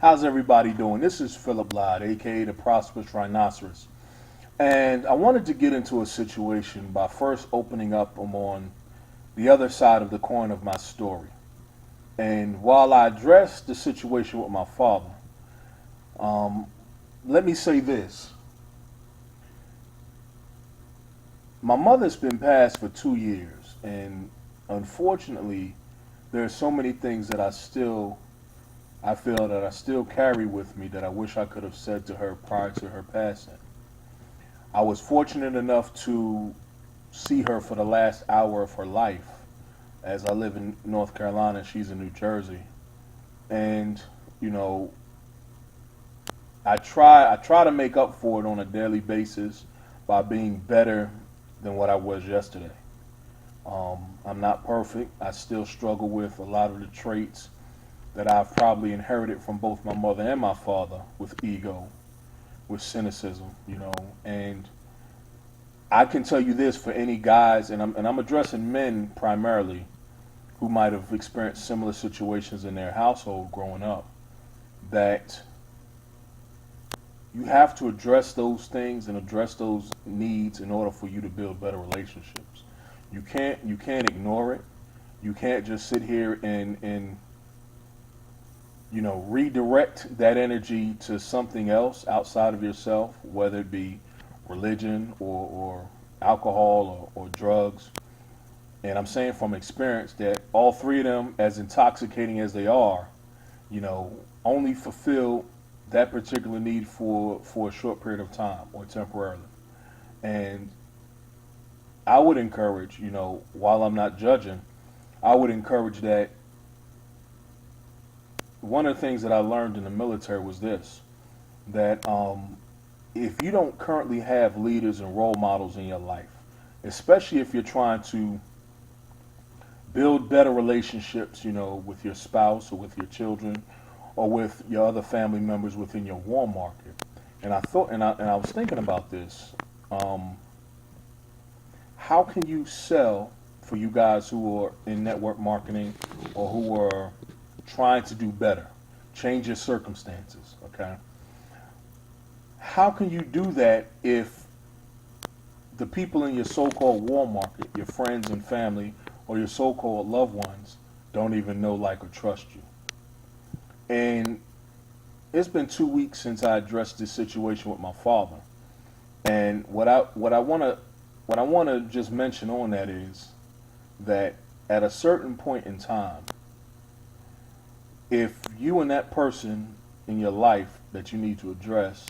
How's everybody doing? This is Phillip Lyde, aka the Prosperous Rhinoceros. And I wanted to get into a situation by first opening up on the other side of the coin of my story. And while I address the situation with my father, um, let me say this. My mother's been passed for 2 years, and unfortunately, there are so many things that I feel that I still carry with me that I wish I could have said to her prior to her passing. I was fortunate enough to see her for the last hour of her life, as I live in North Carolina, she's in New Jersey. And, you know, I try to make up for it on a daily basis by being better than what I was yesterday. I'm not perfect. I still struggle with a lot of the traits that I've probably inherited from both my mother and my father, with ego, with cynicism, and I can tell you this for any guys, and I'm addressing men primarily who might have experienced similar situations in their household growing up, that you have to address those things and address those needs in order for you to build better relationships. You can't ignore it. You can't just sit here and redirect that energy to something else outside of yourself, whether it be religion or alcohol or drugs. And I'm saying from experience that all three of them, as intoxicating as they are, only fulfill that particular need for a short period of time or temporarily. And I would encourage, while I'm not judging, I would encourage that one of the things that I learned in the military was this, that if you don't currently have leaders and role models in your life, especially if you're trying to build better relationships, with your spouse or with your children or with your other family members within your war market. And I thought, and I was thinking about this. How can you sell, for you guys who are in network marketing or who are trying to do better, change your circumstances, okay? How can you do that if the people in your so-called war market, your friends and family, or your so-called loved ones, don't even know, like, or trust you? And it's been 2 weeks since I addressed this situation with my father. And what I want to just mention on that is that at a certain point in time, if you and that person in your life that you need to address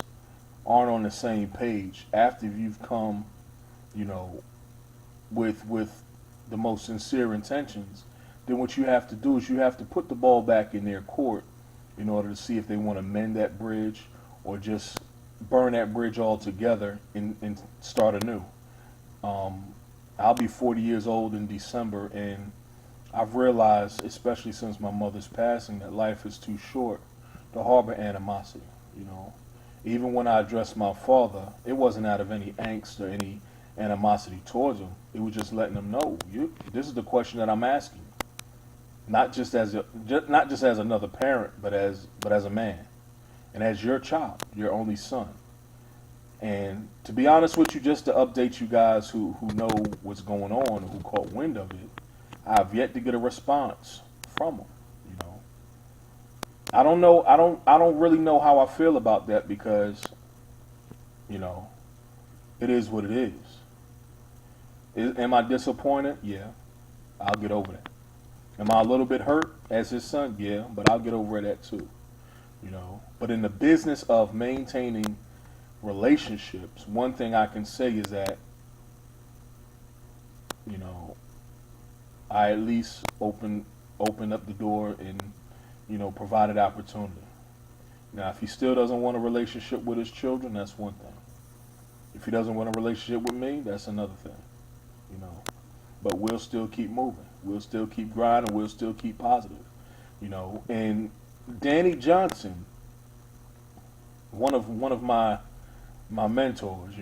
aren't on the same page after you've come, you know, with the most sincere intentions, then what you have to do is you have to put the ball back in their court in order to see if they want to mend that bridge or just burn that bridge altogether and start anew. I'll be 40 years old in December, and I've realized, especially since my mother's passing, that life is too short to harbor animosity. You know, even when I addressed my father, it wasn't out of any angst or any animosity towards him. It was just letting him know, this is the question that I'm asking, not just as another parent, but as a man, and as your child, your only son. And to be honest with you, just to update you guys who know what's going on, who caught wind of it, I've yet to get a response from them. You know, I don't know. I don't really know how I feel about that because, you know, it is what it is. Am I disappointed? Yeah, I'll get over that. Am I a little bit hurt as his son? Yeah, but I'll get over that too. You know, but in the business of maintaining relationships, one thing I can say is that, you know, I at least opened up the door and, provided opportunity. Now, if he still doesn't want a relationship with his children, that's one thing. If he doesn't want a relationship with me, that's another thing. You know, but we'll still keep moving. We'll still keep grinding. We'll still keep positive. You know, and Danny Johnson, one of my mentors.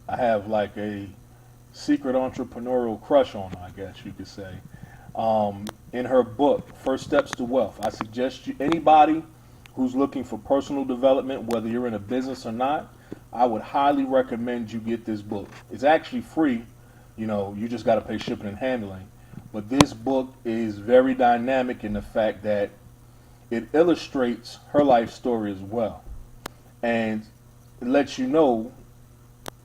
I have like a secret entrepreneurial crush on him, I guess you could say. In her book, First Steps to Wealth, I suggest you, anybody who's looking for personal development, whether you're in a business or not, I would highly recommend you get this book. It's actually free. You just got to pay shipping and handling. But this book is very dynamic in the fact that it illustrates her life story as well. And it lets you know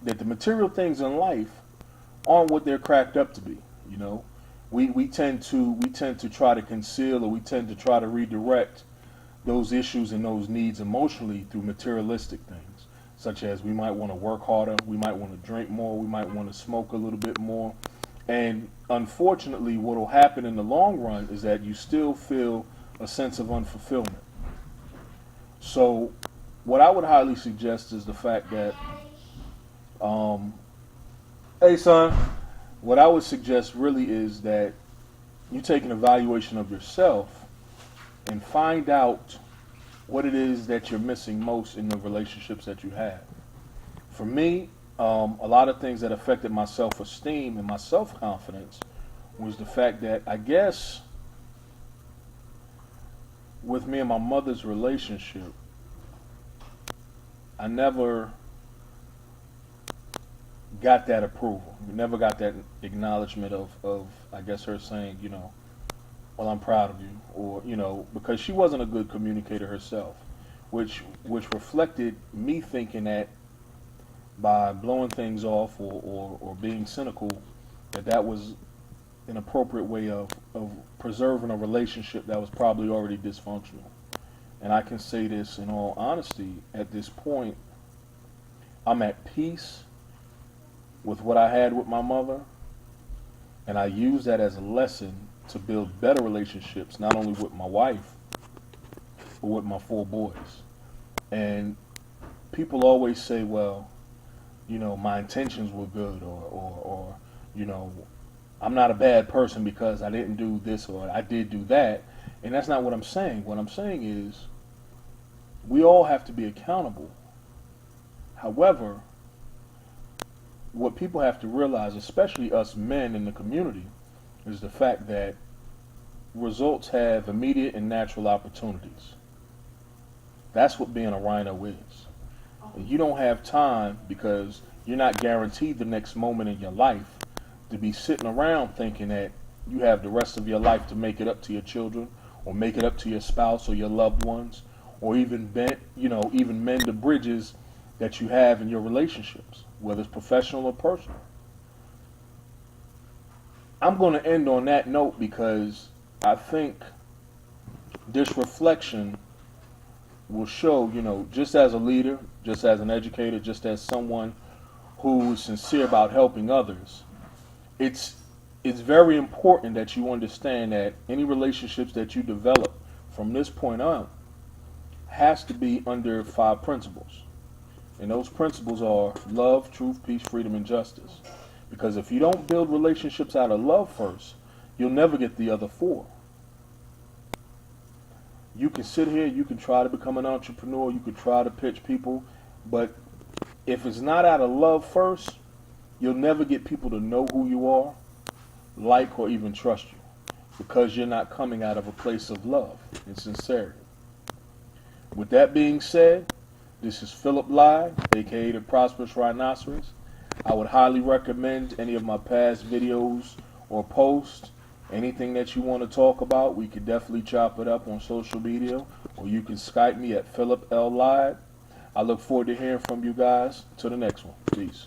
that the material things in life aren't what they're cracked up to be. We tend to try to conceal, or we tend to try to redirect those issues and those needs emotionally through materialistic things, such as we might want to work harder, we might want to drink more, we might want to smoke a little bit more. And unfortunately, what will happen in the long run is that you still feel a sense of unfulfillment. So what I would highly suggest is the fact that, hey son, what I would suggest really is that you take an evaluation of yourself and find out what it is that you're missing most in the relationships that you have. For me, a lot of things that affected my self-esteem and my self-confidence was the fact that, I guess, with me and my mother's relationship, I never got that approval. We never got that acknowledgement of I guess, her saying, well, I'm proud of you, or, because she wasn't a good communicator herself, which reflected me thinking that by blowing things off or being cynical, that was an appropriate way of preserving a relationship that was probably already dysfunctional. And I can say this in all honesty, at this point, I'm at peace with what I had with my mother, and I use that as a lesson to build better relationships, not only with my wife, but with my 4 boys. And people always say, well, my intentions were good, or I'm not a bad person because I didn't do this or I did do that. And that's not what I'm saying. What I'm saying is we all have to be accountable. However, what people have to realize, especially us men in the community, is the fact that results have immediate and natural opportunities. That's what being a rhino is. And you don't have time, because you're not guaranteed the next moment in your life, to be sitting around thinking that you have the rest of your life to make it up to your children, or make it up to your spouse or your loved ones, or even mend the bridges that you have in your relationships, whether it's professional or personal. I'm going to end on that note because I think this reflection will show, just as a leader, just as an educator, just as someone who is sincere about helping others, it's very important that you understand that any relationships that you develop from this point on has to be under 5 principles. And those principles are love, truth, peace, freedom, and justice. Because if you don't build relationships out of love first, you'll never get the other 4. You can sit here, you can try to become an entrepreneur, you can try to pitch people, but if it's not out of love first, you'll never get people to know who you are, like, or even trust you, because you're not coming out of a place of love and sincerity. With that being said, this is Phillip Lyde, aka the Prosperous Rhinoceros. I would highly recommend any of my past videos or posts. Anything that you want to talk about, we could definitely chop it up on social media, or you can Skype me at Phillip L Lyde. I look forward to hearing from you guys. Till the next one. Peace.